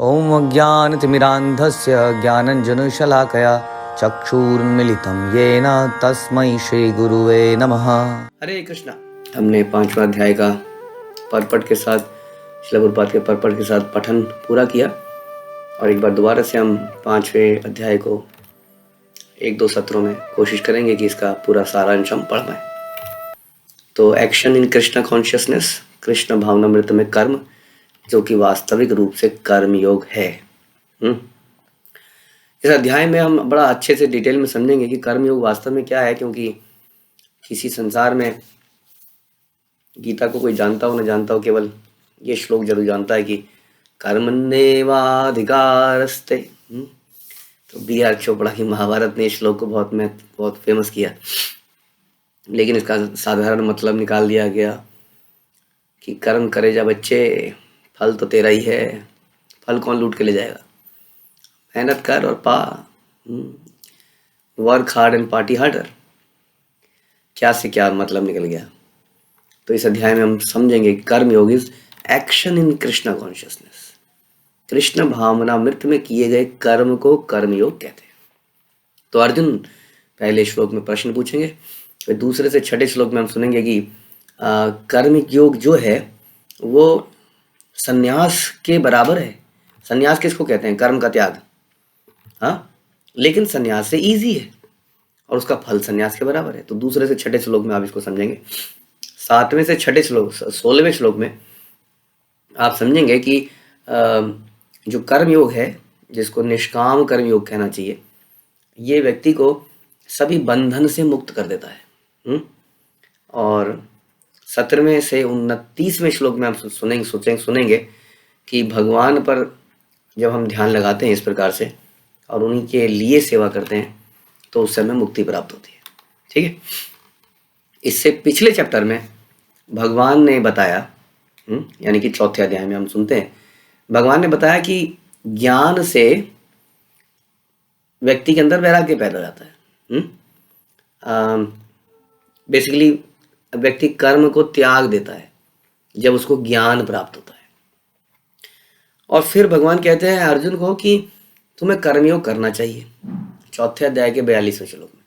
ॐ अज्ञानतिमिरान्धस्य ज्ञानञ्जनशलाकया चक्षुरुन्मीलितं येन तस्मै श्रीगुरुवे नमः। हरे कृष्णा। हमने 5वां अध्याय का परपट के साथ श्रील प्रभुपाद के परपट के साथ पठन पूरा किया और एक बार दोबारा से हम 5वें अध्याय को 1-2 सत्रों में कोशिश करेंगे कि इसका पूरा सारांश हम पढ़ पाएं। तो action in Krishna consciousness, Krishna भावनामृत में कर्म, जो कि वास्तविक रूप से कर्म योग है। इस अध्याय में हम बड़ा अच्छे से डिटेल में समझेंगे कि कर्म योग वास्तव में क्या है, क्योंकि किसी संसार में गीता को कोई जानता हो न जानता हो, केवल ये श्लोक जरूर जानता है कि कर्मण्येवाधिकारस्ते। तो B.R. चोपड़ा की महाभारत ने इस श्लोक को बहुत फेमस किया, लेकिन इसका साधारण मतलब निकाल दिया गया कि कर्म करे जा बच्चे, फल तो तेरा ही है, फल कौन लूट के ले जाएगा, मेहनत कर और पा, work hard and party harder. क्या से क्या मतलब निकल गया। तो इस अध्याय में हम समझेंगे कर्म योग is action in Krishna consciousness. Krishna भावनामृत में किए गए कर्म को कर्म योग कहते हैं। तो अर्जुन पहले श्लोक में प्रश्न पूछेंगे, फिर दूसरे से छठे श्लोक में हम सुनेंगे कि कर्म योग जो है वो संन्यास के बराबर है। संन्यास किसको कहते हैं? कर्म का त्याग। हाँ, लेकिन संन्यास से इजी है और उसका फल संन्यास के बराबर है। तो दूसरे से छठे श्लोक में आप इसको समझेंगे। 7वें से छठे श्लोक, 16वें श्लोक में आप समझेंगे कि जो कर्म योग है, जिसको निष्काम कर्म योग कहना चाहिए, ये व्यक्ति को सभी बंधन से मुक्त कर देता है। और 17वें से 29वें श्लोक में आप सुनेंगे कि भगवान पर जब हम ध्यान लगाते हैं इस प्रकार से और उन्हीं के लिए सेवा करते हैं तो उस समय मुक्ति प्राप्त होती है। ठीक है। इससे पिछले चैप्टर में भगवान ने बताया, यानी कि 4थे अध्याय में हम सुनते हैं, भगवान ने बताया कि ज्ञान से व्यक्ति के अंदर वैराग्य पैदा हो जाता है। बेसिकली व्यक्ति कर्म को त्याग देता है जब उसको ज्ञान प्राप्त होता है। और फिर भगवान कहते हैं अर्जुन को कि तुम्हें कर्मयोग करना चाहिए, 4थे अध्याय के 42वें श्लोक में।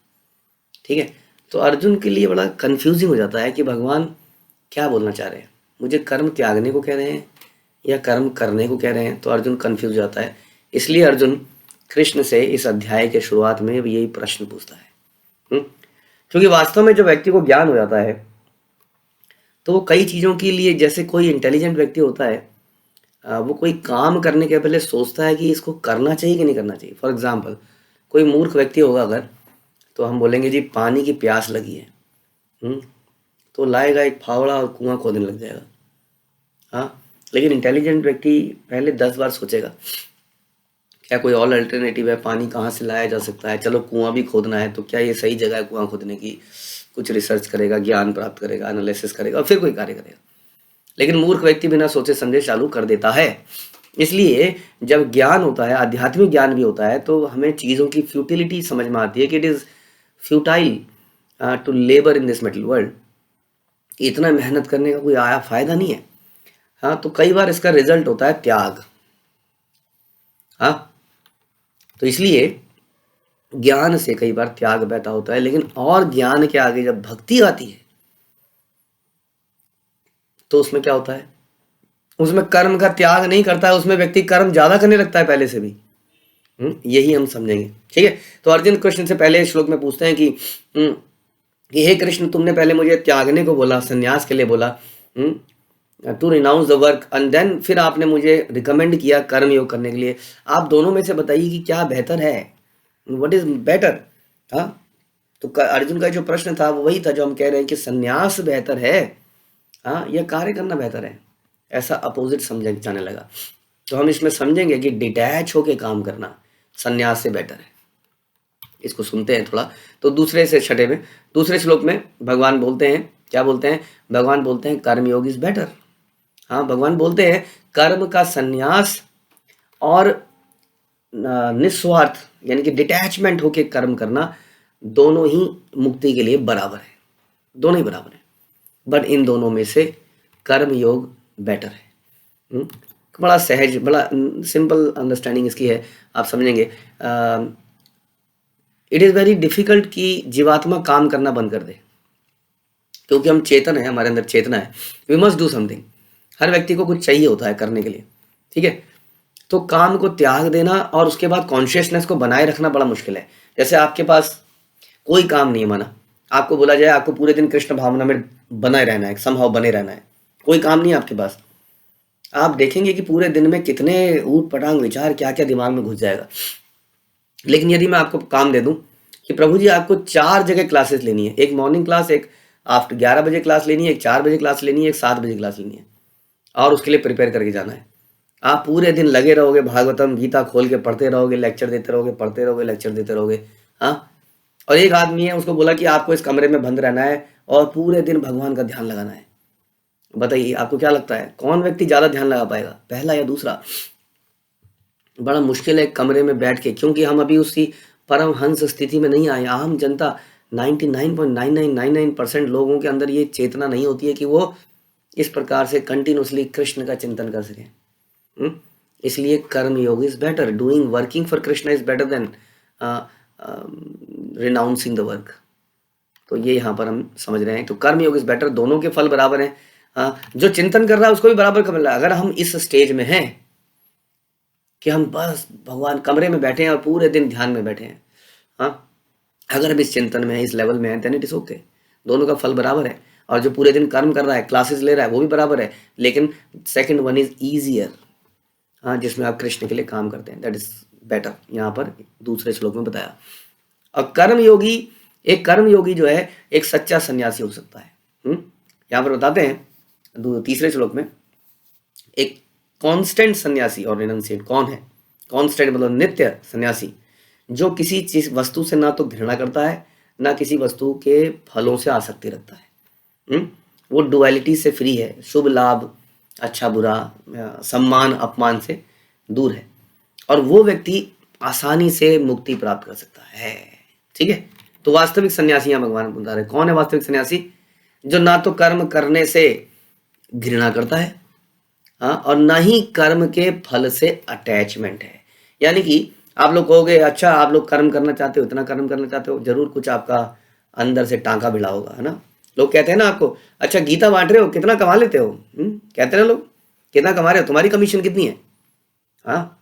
ठीक है। तो अर्जुन के लिए बड़ा कंफ्यूजिंग हो जाता है कि भगवान क्या बोलना चाह रहे हैं, मुझे कर्म त्यागने को कह रहे हैं या कर्म करने को कह रहे हैं। तो अर्जुन कंफ्यूज जाता है। इसलिए अर्जुन कृष्ण से इस अध्याय के शुरुआत में यही प्रश्न पूछता है। क्योंकि वास्तव में जब व्यक्ति को ज्ञान हो जाता है तो वो कई चीज़ों के लिए, जैसे कोई इंटेलिजेंट व्यक्ति होता है, वो कोई काम करने के पहले सोचता है कि इसको करना चाहिए कि नहीं करना चाहिए। फॉर एग्जाम्पल, कोई मूर्ख व्यक्ति होगा अगर, तो हम बोलेंगे जी पानी की प्यास लगी है, तो लाएगा एक फावड़ा और कुआं खोदने लग जाएगा। हाँ, लेकिन इंटेलिजेंट व्यक्ति पहले 10 बार सोचेगा क्या कोई और अल्टरनेटिव है, पानी कहाँ से लाया जा सकता है, चलो कुआं भी खोदना है तो क्या ये सही जगह है कुआं खोदने की, कुछ रिसर्च करेगा, ज्ञान प्राप्त करेगा, एनालिसिस करेगा और फिर कोई कार्य करेगा। लेकिन मूर्ख व्यक्ति बिना सोचे समझे चालू कर देता है। इसलिए जब ज्ञान होता है, आध्यात्मिक ज्ञान भी होता है, तो हमें चीज़ों की फ्यूटिलिटी समझ में आती है कि it is futile to labour in this metal world. इतना मेहनत करने का कोई आया फायदा नहीं है। हाँ, तो कई बार इसका रिजल्ट होता है त्याग। हाँ, तो इसलिए ज्ञान से कई बार त्याग पैदा होता है। लेकिन और ज्ञान के आगे जब भक्ति आती है तो उसमें क्या होता है, उसमें कर्म का त्याग नहीं करता है, उसमें व्यक्ति कर्म ज्यादा करने लगता है पहले से भी। यही हम समझेंगे। ठीक है। तो अर्जुन कृष्ण से पहले श्लोक में पूछते हैं कि हे कृष्ण, तुमने पहले मुझे त्यागने को बोला, संन्यास के लिए बोला, to renounce the work, and then फिर आपने मुझे रिकमेंड किया कर्म योग करने के लिए। आप दोनों में से बताइए कि क्या बेहतर है, व्हाट इज बेटर। हाँ, तो अर्जुन का जो प्रश्न था वो वही था जो हम कह रहे हैं कि संन्यास बेहतर है, हाँ, या कार्य करना बेहतर है। ऐसा अपोजिट समझा जाने लगा। तो हम इसमें समझेंगे कि डिटैच होके काम करना संन्यास से बेटर है। इसको सुनते हैं थोड़ा। तो दूसरे से छठे में, दूसरे श्लोक में भगवान बोलते हैं, क्या बोलते हैं? भगवान बोलते हैं कर्म योग इज बेटर। हाँ, भगवान बोलते हैं कर्म का संन्यास और निस्वार्थ यानी कि डिटैचमेंट होके कर्म करना दोनों ही मुक्ति के लिए बराबर है, दोनों ही बराबर है। बट इन दोनों में से कर्म योग बेटर है। बड़ा सहज, बड़ा सिंपल अंडरस्टैंडिंग इसकी है, आप समझेंगे। इट इज़ वेरी डिफिकल्ट कि जीवात्मा काम करना बंद कर दे, क्योंकि हम चेतन है, हमारे अंदर चेतना है। We must do something. हर व्यक्ति को कुछ चाहिए होता है करने के लिए, ठीक है। तो काम को त्याग देना और उसके बाद कॉन्शियसनेस को बनाए रखना बड़ा मुश्किल है। जैसे आपके पास कोई काम नहीं है, माना आपको बोला जाए आपको पूरे दिन कृष्ण भावना में बने रहना है, समहाउ बने रहना है, कोई काम नहीं है आपके पास, आप देखेंगे कि पूरे दिन में कितने ऊट पटांग विचार क्या क्या दिमाग में घुस जाएगा। लेकिन यदि मैं आपको काम दे दूं कि प्रभु जी आपको 4 जगह क्लासेस लेनी है, एक मॉर्निंग क्लास, एक आफ्टर 11 बजे क्लास लेनी है, एक 4 बजे क्लास लेनी है, एक 7 बजे क्लास लेनी है, और उसके लिए प्रिपेयर करके जाना है। आप पूरे दिन लगे रहोगे, भागवतम गीता खोल के पढ़ते रहोगे, लेक्चर देते रहोगे, पढ़ते रहोगे, लेक्चर देते रहोगे, हाँ। और एक आदमी है, उसको बोला कि आपको इस कमरे में बंद रहना है और पूरे दिन भगवान का ध्यान लगाना है। बताइए आपको क्या लगता है कौन व्यक्ति ज्यादा ध्यान लगा पाएगा, पहला या दूसरा? बड़ा मुश्किल है कमरे में बैठ के, क्योंकि हम अभी उसी परमहंस स्थिति में नहीं आए। आम जनता 99.9999% लोगों के अंदर ये चेतना नहीं होती है कि वो इस प्रकार से कंटिन्यूसली कृष्ण का चिंतन कर सकें। इसलिए कर्म योग is better, doing working for Krishna is better than renouncing the work. तो ये यहाँ पर हम समझ रहे हैं। तो कर्म योग इज बेटर, दोनों के फल बराबर हैं। जो चिंतन कर रहा है उसको भी बराबर मिल रहा है। अगर हम इस स्टेज में हैं कि हम बस भगवान कमरे में बैठे हैं और पूरे दिन ध्यान में बैठे हैं, हाँ, अगर हम इस चिंतन में है, इस लेवल में है, देन इट इज ओके, दोनों का फल बराबर है। और जो पूरे दिन कर्म कर रहा है, क्लासेस ले रहा है, वो भी बराबर है। लेकिन सेकंड वन इज ईजियर, हाँ, जिसमें आप कृष्ण के लिए काम करते हैं, दैट इज बेटर, यहाँ पर दूसरे श्लोक में बताया। और कर्म योगी, एक कर्म योगी जो है एक सच्चा सन्यासी हो सकता है। यहाँ पर बताते हैं तीसरे श्लोक में, एक कांस्टेंट सन्यासी और रिनंसिएट कौन है? कांस्टेंट मतलब नित्य सन्यासी, जो किसी चीज वस्तु से ना तो घृणा करता है, ना किसी वस्तु के फलों से आसक्ति रखता है। वो डुअलिटी से फ्री है, शुभ लाभ, अच्छा बुरा, सम्मान अपमान से दूर है, और वो व्यक्ति आसानी से मुक्ति प्राप्त कर सकता है। ठीक है, तो वास्तविक सन्यासी यहाँ भगवान बता रहे, कौन है वास्तविक सन्यासी? जो ना तो कर्म करने से घृणा करता है, हाँ, और ना ही कर्म के फल से अटैचमेंट है। यानी कि आप लोग कहोगे अच्छा आप लोग कर्म करना चाहते हो, इतना कर्म करना चाहते हो, जरूर कुछ आपका अंदर से टांका भिड़ा होगा, है ना। लोग कहते हैं ना आपको, अच्छा गीता बांट रहे हो, कितना कमा लेते हो? कहते हैं लोग, कितना कमा रहे हो, तुम्हारी कमीशन कितनी है? हाँ,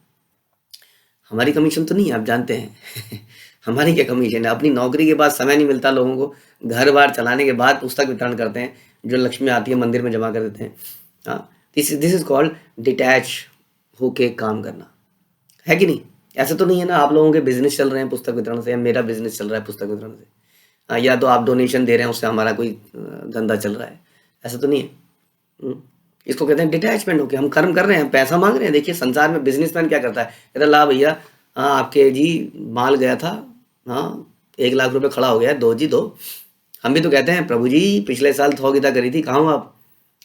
हमारी कमीशन तो नहीं है, आप जानते हैं हमारी क्या कमीशन है? अपनी नौकरी के बाद समय नहीं मिलता लोगों को, घर बार चलाने के बाद पुस्तक वितरण करते हैं, जो लक्ष्मी आती है मंदिर में जमा कर देते हैं। हाँ, दिस इज कॉल्ड डिटैच होके काम करना, है कि नहीं? ऐसा तो नहीं है ना आप लोगों के बिजनेस चल रहे हैं पुस्तक वितरण से, या मेरा बिजनेस चल रहा है पुस्तक वितरण से, या तो आप डोनेशन दे रहे हैं उससे हमारा कोई धंधा चल रहा है, ऐसा तो नहीं है। इसको कहते हैं डिटैचमेंट होके हम कर्म कर रहे हैं, पैसा मांग रहे हैं। देखिए संसार में बिजनेसमैन क्या करता है, कहता ला भैया, हाँ आपके जी माल गया था, हाँ 1 लाख रुपए खड़ा हो गया, दो जी दो। हम भी तो कहते हैं प्रभु जी पिछले साल थौ गीता करी थी, कहाँ हो आप,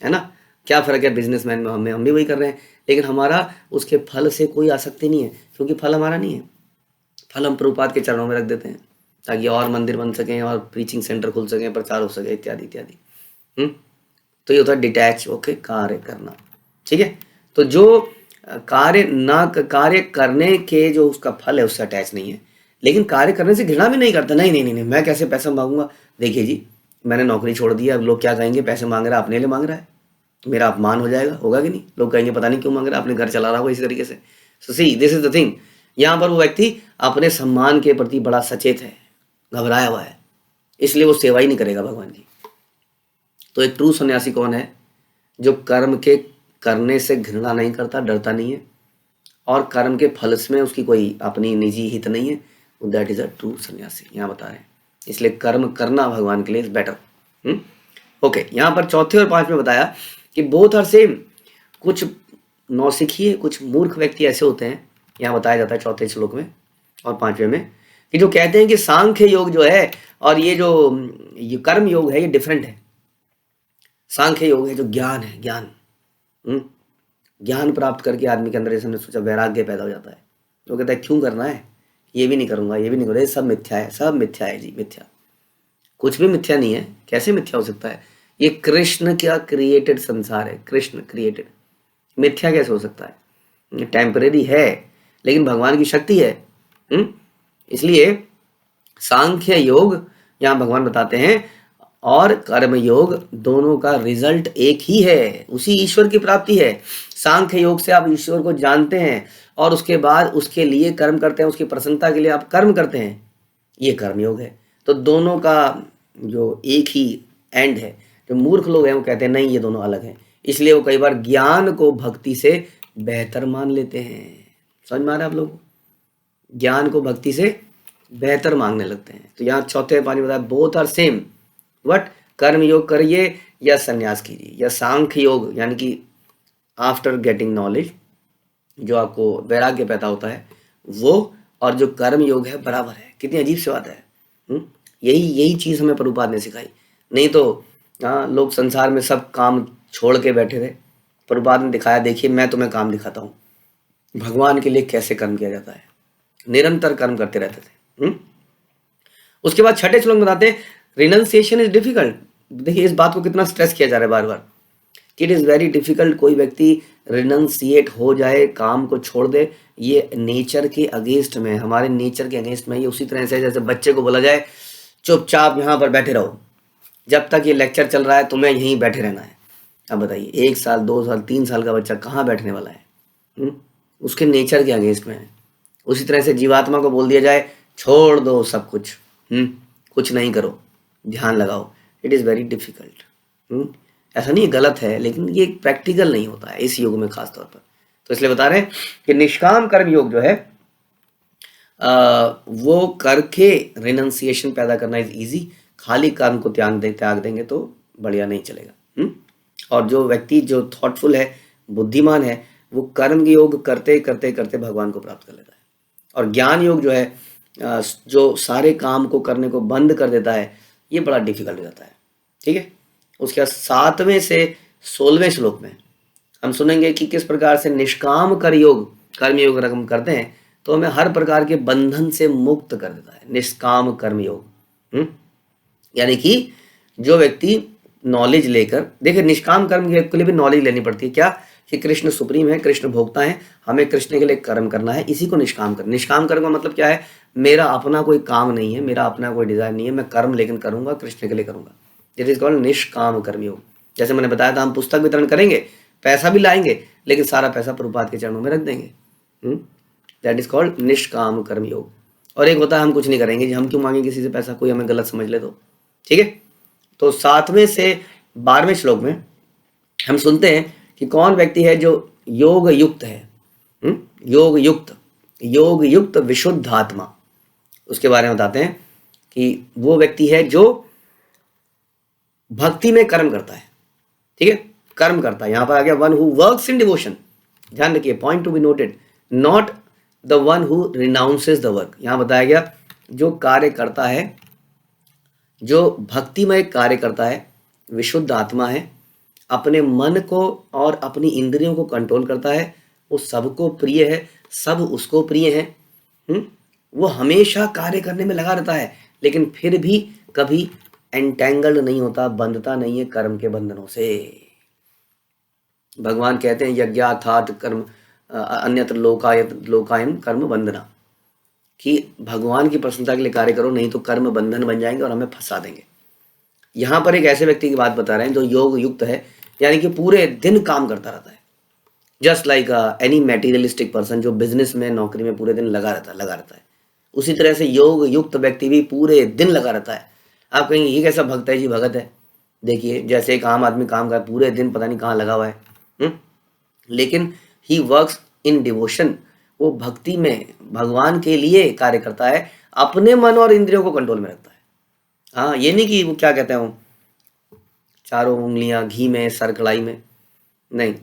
है ना। क्या फ़र्क है बिजनेसमैन में, हम भी वही कर रहे हैं, लेकिन हमारा उसके फल से कोई आसक्ति नहीं है, क्योंकि फल हमारा नहीं है। फल हम प्रभुपाद के चरणों में रख देते हैं, ताकि और मंदिर बन सकें, और प्रीचिंग सेंटर खुल सकें, प्रचार हो सके, इत्यादि इत्यादि। तो ये होता है डिटैच होके कार्य करना। ठीक है, तो जो कार्य करने के जो उसका फल है उससे अटैच नहीं है, लेकिन कार्य करने से घृणा भी नहीं करता। नहीं नहीं नहीं, मैं कैसे पैसा मांगूंगा, देखिए जी मैंने नौकरी छोड़ दी, अब लोग क्या कहेंगे, पैसे मांग रहा है, अपने लिए मांग रहा है, मेरा अपमान हो जाएगा, होगा कि नहीं? लोग कहेंगे पता नहीं क्यों मांग रहा है, अपने घर चला रहा होगा इसी तरीके से। So see this is the thing, यहाँ पर वो व्यक्ति अपने सम्मान के प्रति बड़ा सचेत है, घबराया हुआ है, इसलिए वो सेवा ही नहीं करेगा भगवान की। तो एक ट्रू सन्यासी कौन है? जो कर्म के करने से घृणा नहीं करता, डरता नहीं है, और कर्म के फल में उसकी कोई अपनी निजी हित नहीं है, दैट इज अ ट्रू सन्यासी, यहाँ बता रहे हैं। इसलिए कर्म करना भगवान के लिए इज बेटर। ओके, यहाँ पर चौथे और पांचवें बताया कि बोथ आर सेम। कुछ नौसिखिए, कुछ मूर्ख व्यक्ति ऐसे होते हैं, यहाँ बताया जाता है चौथे श्लोक में और पांचवें में, कि जो कहते हैं कि सांख्य योग जो है और ये जो कर्म योग है ये डिफरेंट है। सांख्य योग है जो ज्ञान है, ज्ञान प्राप्त करके आदमी के अंदर, जैसे हमने सोचा, वैराग्य पैदा हो जाता है। तो कहता है क्यों करना है, ये भी नहीं करूंगा, ये भी नहीं करूंगा, ये सब मिथ्या है, सब मिथ्या है जी, मिथ्या। कुछ भी मिथ्या नहीं है, कैसे मिथ्या हो सकता है? ये कृष्ण का क्रिएटेड संसार है, कृष्ण क्रिएटेड, मिथ्या कैसे हो सकता है? टेम्परेरी है, लेकिन भगवान की शक्ति है। इसलिए सांख्य योग यहाँ भगवान बताते हैं और कर्म योग दोनों का रिजल्ट एक ही है, उसी ईश्वर की प्राप्ति है। सांख्य योग से आप ईश्वर को जानते हैं और उसके बाद उसके लिए कर्म करते हैं, उसकी प्रसन्नता के लिए आप कर्म करते हैं, ये कर्म योग है। तो दोनों का जो एक ही एंड है। जो मूर्ख लोग हैं वो कहते हैं नहीं ये दोनों अलग हैं, इसलिए वो कई बार ज्ञान को भक्ति से बेहतर मान लेते हैं। समझ में आ रहा है आप लोग? ज्ञान को भक्ति से बेहतर मांगने लगते हैं। तो यहाँ चौथे पानी बताया बोथ आर सेम। वट? कर्म योग करिए या संन्यास कीजिए, या सांख्य योग यानी कि आफ्टर गेटिंग नॉलेज जो आपको वैराग्य पैदा होता है वो, और जो कर्म योग है बराबर है। कितनी अजीब सी बात है। यही चीज़ हमें प्रभुपाद ने सिखाई। नहीं तो हाँ, लोग संसार में सब काम छोड़ के बैठे थे। प्रभुपाद ने दिखाया, देखिए मैं तुम्हें काम दिखाता हूँ भगवान के लिए कैसे कर्म किया जाता है। निरंतर कर्म करते रहते थे। उसके बाद छठे श्लोक में बताते हैं रिनंसिएशन इज डिफिकल्ट। देखिए इस बात को कितना स्ट्रेस किया जा रहा है बार बार कि इट इज़ वेरी डिफिकल्ट। कोई व्यक्ति रिनंसिएट हो जाए, काम को छोड़ दे, ये नेचर के अगेंस्ट में, हमारे नेचर के अगेंस्ट में। ये उसी तरह से जैसे बच्चे को बोला जाए चुपचाप यहाँ पर बैठे रहो, जब तक ये लेक्चर चल रहा है तुम्हें यहीं बैठे रहना है। अब बताइए 1 साल 2 साल 3 साल का बच्चा कहाँ बैठने वाला है? उसके नेचर के अगेंस्ट में है। उसी तरह से जीवात्मा को बोल दिया जाए छोड़ दो सब कुछ, कुछ नहीं करो, ध्यान लगाओ, इट इज़ वेरी डिफिकल्ट। ऐसा नहीं गलत है, लेकिन ये प्रैक्टिकल नहीं होता है इस युग में खास तौर पर। तो इसलिए बता रहे हैं कि निष्काम कर्म योग जो है वो करके रिनंसिएशन पैदा करना इज ईजी। खाली कर्म को त्याग देंगे तो बढ़िया नहीं चलेगा। और जो व्यक्ति जो थॉटफुल है, बुद्धिमान है, वो कर्म योग करते करते करते भगवान को प्राप्त कर लेता है। और ज्ञान योग जो है जो सारे काम को करने को बंद कर देता है, ये बड़ा डिफिकल्ट हो जाता है। ठीक है। उसके बाद 7वें से 16वें श्लोक में हम सुनेंगे कि किस प्रकार से निष्काम कर्म योग रकम करते हैं तो हमें हर प्रकार के बंधन से मुक्त कर देता है। निष्काम कर्म योग यानी कि जो व्यक्ति नॉलेज लेकर, देखिए निष्काम कर्म के लिए भी नॉलेज लेनी पड़ती है। क्या? कि कृष्ण सुप्रीम है, कृष्ण भोक्ता है, हमें कृष्ण के लिए कर्म करना है, इसी को निष्काम कर्म। निष्काम कर्म का मतलब क्या है? मेरा अपना कोई काम नहीं है, मेरा अपना कोई डिजायर नहीं है, मैं कर्म लेकिन करूंगा, कृष्ण के लिए करूंगा। दिस इज कॉल्ड निष्काम कर्म योग। जैसे मैंने बताया था, हम पुस्तक वितरण करेंगे, पैसा भी लाएंगे, लेकिन सारा पैसा प्रभुपाद के चरणों में रख देंगे। दैट इज कॉल्ड निष्काम कर्म योग। और एक होता है हम कुछ नहीं करेंगे, हम क्यों मांगे किसी से पैसा, कोई हमें गलत समझ ले तो। ठीक है। तो 7वें से 12वें श्लोक में हम सुनते हैं कि कौन व्यक्ति है जो योग युक्त है। योग युक्त विशुद्ध आत्मा, उसके बारे में बताते हैं कि वो व्यक्ति है जो भक्ति में कर्म करता है। ठीक है, कर्म करता है। यहां पर आ गया one who works in devotion. ध्यान रखिए, point to be noted, not the one who renounces the work. यहां बताया गया जो कार्य करता है, जो भक्तिमय कार्य करता है, विशुद्ध आत्मा है, अपने मन को और अपनी इंद्रियों को कंट्रोल करता है, वो सबको प्रिय है, सब उसको प्रिय है। वो हमेशा कार्य करने में लगा रहता है, लेकिन फिर भी कभी एंटेंगल्ड नहीं होता, बंधता नहीं है कर्म के बंधनों से। भगवान कहते हैं यज्ञार्थात् कर्म अन्यत्र लोकायन कर्म बंधना, कि भगवान की प्रसन्नता के लिए कार्य करो, नहीं तो कर्म बंधन बन जाएंगे और हमें फंसा देंगे। यहाँ पर एक ऐसे व्यक्ति की बात बता रहे हैं जो योग युक्त है, यानी कि पूरे दिन काम करता रहता है, just like any materialistic person जो बिजनेस में, नौकरी में पूरे दिन लगा रहता है। उसी तरह से योग युक्त व्यक्ति भी पूरे दिन लगा रहता है। आप कहेंगे ये कैसा भक्त है जी? भगत है। देखिए जैसे एक आम आदमी काम कर पूरे दिन पता नहीं कहाँ लगा हुआ है, लेकिन ही वर्क्स इन डिवोशन। वो भक्ति में भगवान के लिए कार्य करता है, अपने मन और इंद्रियों को कंट्रोल में रखता है। हाँ, ये नहीं कि वो क्या कहते हैं, चारों उंगलियां घी में, सर कढ़ाई में, नहीं,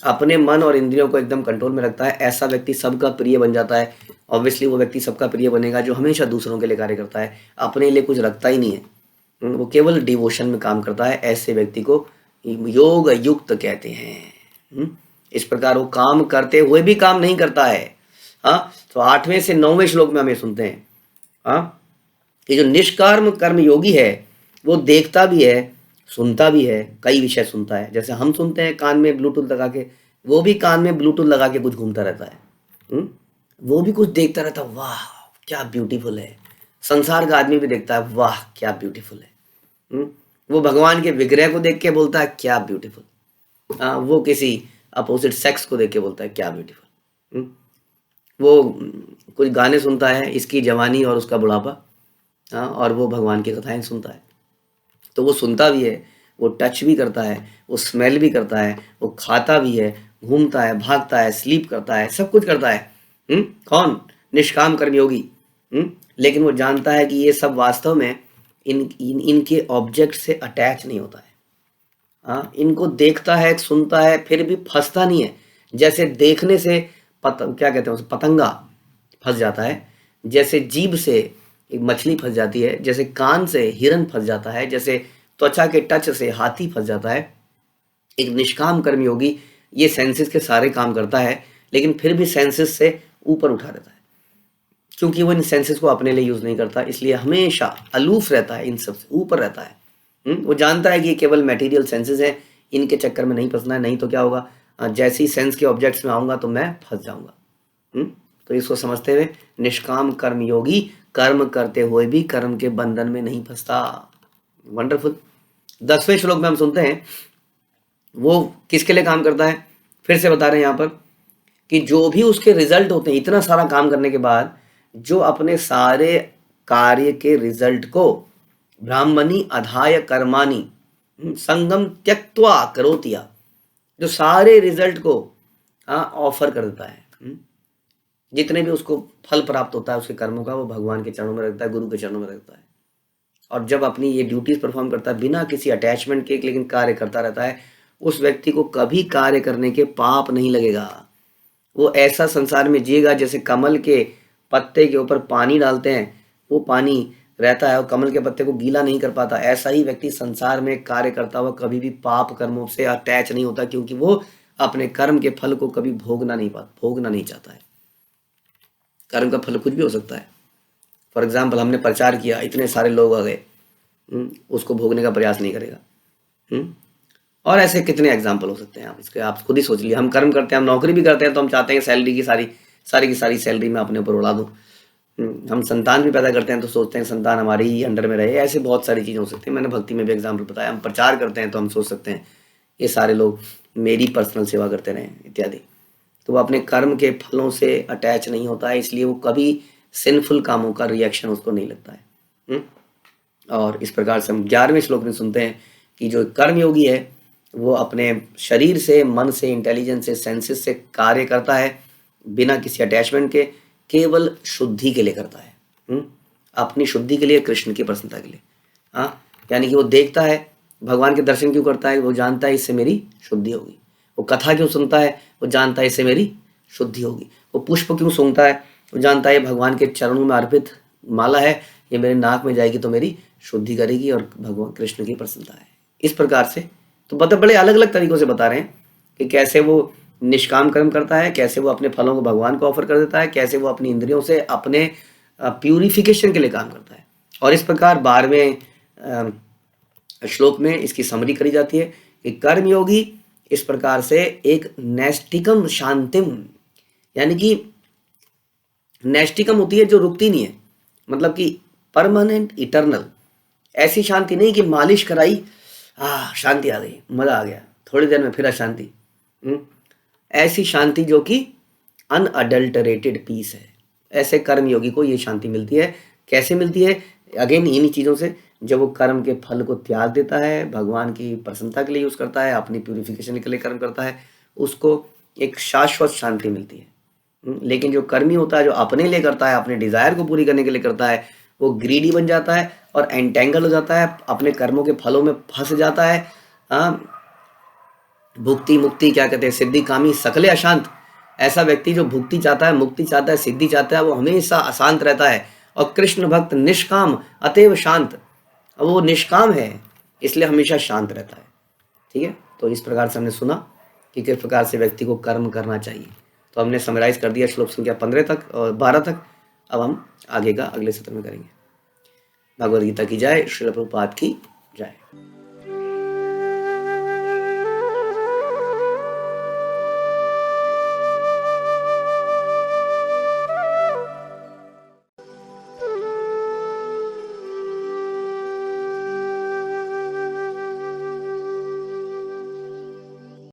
अपने मन और इंद्रियों को एकदम कंट्रोल में रखता है। ऐसा व्यक्ति सबका प्रिय बन जाता है। ऑब्वियसली वो व्यक्ति सबका प्रिय बनेगा जो हमेशा दूसरों के लिए कार्य करता है, अपने लिए कुछ रखता ही नहीं है, वो केवल डिवोशन में काम करता है। ऐसे व्यक्ति को योग युक्त कहते हैं। इस प्रकार वो काम करते हुए भी काम नहीं करता है। हाँ, तो 8वें से 9वें श्लोक में हमें सुनते हैं कि जो निष्काम कर्म योगी है वो देखता भी है, सुनता भी है, कई विषय सुनता है। जैसे हम सुनते हैं कान में ब्लूटूथ लगा के वो भी कान में ब्लूटूथ लगा के कुछ घूमता रहता है। वो भी कुछ देखता रहता है, वाह क्या ब्यूटीफुल है। संसार का आदमी भी देखता है, वाह क्या ब्यूटीफुल है। वो भगवान के विग्रह को देख के बोलता है क्या ब्यूटीफुल। वो किसी अपोजिट सेक्स को देख के बोलता है क्या ब्यूटीफुल। वो कुछ गाने सुनता है, इसकी जवानी और उसका बुढ़ापा, और वो भगवान की कथाएं सुनता है। तो वो सुनता भी है, वो टच भी करता है, वो स्मेल भी करता है, वो खाता भी है, घूमता है, भागता है, स्लीप करता है, सब कुछ करता है। कौन? निष्काम कर्मयोगी। लेकिन वो जानता है कि ये सब वास्तव में इनके ऑब्जेक्ट से अटैच नहीं होता है। इनको देखता है, सुनता है, फिर भी फंसता नहीं है। जैसे देखने से क्या कहते हैं उसे, पतंगा फंस जाता है, जैसे जीभ से एक मछली फंस जाती है, जैसे कान से हिरन फंस जाता है, जैसे त्वचा के टच से हाथी फंस जाता है। एक निष्काम कर्मयोगी ये सेंसेस के सारे काम करता है, लेकिन फिर भी सेंसेस से ऊपर उठा रहता है, क्योंकि वो इन सेंसेस को अपने लिए यूज नहीं करता, इसलिए हमेशा अलूफ रहता है, इन सब से ऊपर रहता है। वो जानता है कि ये केवल मटेरियल सेंसेस हैं, इनके चक्कर में नहीं फंसना है, नहीं तो क्या होगा, जैसे ही सेंस के ऑब्जेक्ट्स में आऊंगा तो मैं फंस जाऊंगा। तो इसको समझते हुए निष्काम कर्मयोगी कर्म करते हुए भी कर्म के बंधन में नहीं फंसता। वंडरफुल। 10वें श्लोक में हम सुनते हैं वो किसके लिए काम करता है। फिर से बता रहे हैं यहाँ पर कि जो भी उसके रिजल्ट होते हैं, इतना सारा काम करने के बाद जो अपने सारे कार्य के रिजल्ट को ब्राह्मणी अधाय कर्माणी संगम त्यक्त्वा करोतिया, जो सारे रिजल्ट को ऑफर कर देता है। जितने भी उसको फल प्राप्त होता है उसके कर्मों का, वो भगवान के चरणों में रखता है, गुरु के चरणों में रखता है। और जब अपनी ये ड्यूटीज परफॉर्म करता है बिना किसी अटैचमेंट के, लेकिन कार्य करता रहता है, उस व्यक्ति को कभी कार्य करने के पाप नहीं लगेगा। वो ऐसा संसार में जिएगा जैसे कमल के पत्ते के ऊपर पानी डालते हैं, वो पानी रहता है और कमल के पत्ते को गीला नहीं कर पाता। ऐसा ही व्यक्ति संसार में कार्य करता हुआ कभी भी पाप कर्मों से अटैच नहीं होता, क्योंकि वो अपने कर्म के फल को कभी भोगना नहीं चाहता है। कर्म का फल कुछ भी हो सकता है। फॉर एग्जाम्पल, हमने प्रचार किया, इतने सारे लोग आ गए, उसको भोगने का प्रयास नहीं करेगा। और ऐसे कितने एग्जाम्पल हो सकते हैं, आप खुद ही सोच लिए। हम कर्म करते हैं, हम नौकरी भी करते हैं, तो हम चाहते हैं सैलरी की सारी सैलरी मैं अपने ऊपर उड़ा दूँ। हम संतान भी पैदा करते हैं तो सोचते हैं संतान हमारी ही अंडर में रहे। ऐसे बहुत सारी चीज़ें हो सकती हैं। मैंने भक्ति में भी एग्जाम्पल बताया। हम प्रचार करते हैं तो हम सोच सकते हैं ये सारे लोग मेरी पर्सनल सेवा करते रहें इत्यादि। तो वो अपने कर्म के फलों से अटैच नहीं होता है, इसलिए वो कभी सिंफुल कामों का रिएक्शन उसको नहीं लगता है। और इस प्रकार से हम 11वें श्लोक में सुनते हैं कि जो कर्मयोगी है वो अपने शरीर से, मन से, इंटेलिजेंस से, सेंसेस से कार्य करता है बिना किसी अटैचमेंट के, केवल शुद्धि के लिए करता है। अपनी शुद्धि के लिए, कृष्ण की प्रसन्नता के लिए। यानी कि वो देखता है, भगवान के दर्शन क्यों करता है, वो जानता है इससे मेरी शुद्धि होगी। वो कथा क्यों सुनता है, वो जानता है इससे मेरी शुद्धि होगी। वो पुष्प क्यों सूंघता है, वो जानता है भगवान के चरणों में अर्पित माला है, ये मेरे नाक में जाएगी तो मेरी शुद्धि करेगी और भगवान कृष्ण की प्रसन्नता है। इस प्रकार से तो बड़े अलग अलग तरीकों से बता रहे हैं कि कैसे वो निष्काम कर्म करता है, कैसे वो अपने फलों को भगवान को ऑफर कर देता है, कैसे वो अपनी इंद्रियों से अपने प्यूरिफिकेशन के लिए काम करता है। और इस प्रकार 12वें श्लोक में इसकी समरी करी जाती है कि कर्मयोगी इस प्रकार से एक नैष्टिकम शांतिम, यानी कि नैष्टिकम होती है जो रुकती नहीं है, मतलब कि परमानेंट, इटर्नल। ऐसी शांति नहीं कि मालिश कराई, शांति आ गई, मजा आ गया, थोड़ी देर में फिर अशांति। ऐसी शांति जो कि अनअडल्टरेटेड पीस है। ऐसे कर्मयोगी को ये शांति मिलती है। कैसे मिलती है? अगेन इन्हीं चीज़ों से, जब वो कर्म के फल को त्याग देता है, भगवान की प्रसन्नता के लिए यूज करता है, अपनी प्यूरिफिकेशन के लिए कर्म करता है, उसको एक शाश्वत शांति मिलती है। लेकिन जो कर्मी होता है, जो अपने लिए करता है, अपने डिजायर को पूरी करने के लिए करता है, वो ग्रीडी बन जाता है और एंटेंगल हो जाता है, अपने कर्मों के फलों में फंस जाता है। भुक्ति मुक्ति क्या कहते हैं, सिद्धि कामी सकले अशांत। ऐसा व्यक्ति जो भुक्ति चाहता है, मुक्ति चाहता है, सिद्धि चाहता है, वो हमेशा अशांत रहता है। और कृष्ण भक्त निष्काम अतएव शांत, वो निष्काम है इसलिए हमेशा शांत रहता है। ठीक है, तो इस प्रकार से हमने सुना कि किस प्रकार से व्यक्ति को कर्म करना चाहिए। तो हमने समराइज कर दिया श्लोक संख्या 15 तक और 12 तक। अब हम आगे का अगले सत्र में करेंगे। भगवद गीता की जय, श्रील प्रभुपाद की जय।